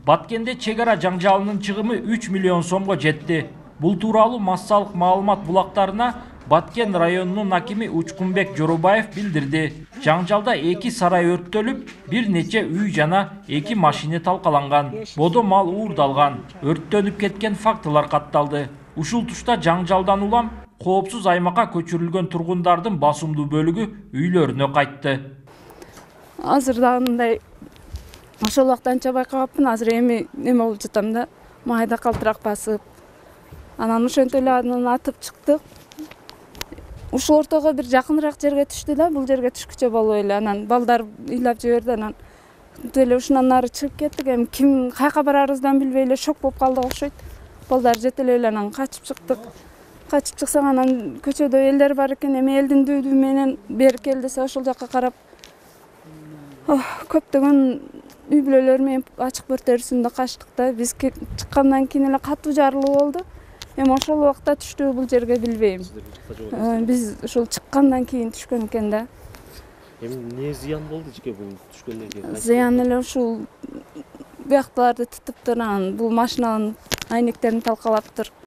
Баткенде чегара жаңжалынын чыгымы 3 миллион сомго жетти. Бул тууралуу массалык маалымат булактарына Баткен районунун акими Учкунбек Жоробаев билдирди. Жаңжалда 2 сарай өрттөлүп, бир нече үй жана 2 машина талкаланган. Бодо мал уурдалган. Өрттөнүп кеткен фактылар катталды. Ушул тушта жаңжалдан улам коопсуз аймакка көчүрүлгөн тургундардын басымдуу бөлүгү үйлөрүнө кайтты. Азыр дагы ошол убакта анча байкабапмын, азыр эми неме болуп жатам да, майда калтырак басып. Анан ошентип эле анан атып чыктык. Ушул ортого бир жакыныраак жерге түштү да, бул жерге түшкүчө болуп эле анан балдар ыйлап жиберди, анан эле ушундан нары чыгып кеттик. Эми ким каяка барарыбыздан билбей эле шок болуп калдык окшойт. Балдар жетелеп эле анан качып чыктык. Качып чыксак анан көчөдө элдер бар экен, эми элдин дүүдү менен бери кел десе ошол жака карап көптөгөн үй бүлөлөр менен ачык бөртөрүсүндө качтык да. Биз чыккандан кийин эле катуу жарылуу болду. Эми ошол убакта түштүбү бул жерге билбейм. Биз ушул чыккандан кийин түшкөн экен да. Эми эмне зыян болду эжеке бул түшкөндөн кийин? Зыян эле ушул бияктарды тытыптыр, анан бул машинанын айнектерин талкалаптыр.